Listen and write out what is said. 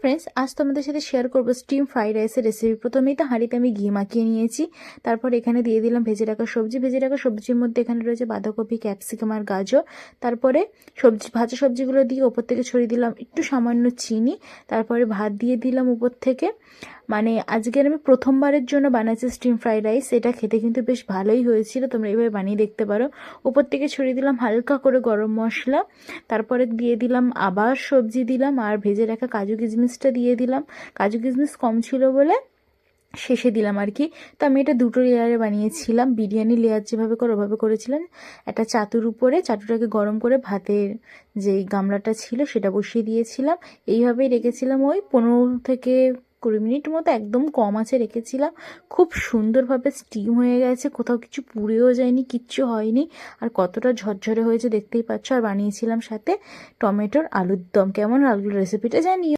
Friends, আজ তোমাদের সাথে শেয়ার করবো স্টিম ফ্রাইড রাইসের রেসিপি। প্রথমেই তো হাঁড়িতে আমি ঘি মাখিয়ে নিয়েছি, তারপর এখানে দিয়ে দিলাম ভেজে রাখা সবজি। ভেজে রাখা সবজির মধ্যে এখানে রয়েছে বাঁধাকপি, ক্যাপসিকাম আর গাজর। তারপরে ভাজা সবজিগুলো দিয়ে ওপর থেকে ছড়িয়ে দিলাম একটু সামান্য চিনি। তারপরে ভাত দিয়ে দিলাম উপর থেকে। মানে আজকের আমি প্রথমবারের জন্য বানাচ্ছি স্টিম ফ্রাইড রাইস। এটা খেতে কিন্তু বেশ ভালোই হয়েছিল, তোমরা এইভাবে বানিয়ে দেখতে পারো। উপর থেকে ছড়িয়ে দিলাম হালকা করে গরম মশলা। তারপরে দিয়ে দিলাম আবার সবজি দিলাম, আর ভেজে রাখা কাজু কিশমিশটা দিয়ে দিলাম। কাজু কিশমিশ কম ছিল বলে শেষে দিলাম আর কি। তো আমি এটা দুটো লেয়ারে বানিয়েছিলাম, বিরিয়ানি লেয়ার যেভাবে করে ওভাবে করেছিলাম। একটা চাতুর উপরে চাটুটাকে গরম করে ভাতের যেই গামলাটা ছিল সেটা বসিয়ে দিয়েছিলাম। এইভাবেই রেখেছিলাম ওই 15 থেকে 20 মিনিট মতো, একদম কম আঁচে রেখেছিলাম। খুব সুন্দরভাবে স্টিম হয়ে গেছে, কোথাও কিছু পুড়েও যায়নি, কিচ্ছু হয়নি। আর কতটা ঝরঝরে হয়েছে দেখতেই পাচ্ছ। আর বানিয়েছিলাম সাথে টমেটোর আলুর দম। কেমন লাগলো রেসিপিটা জানিও।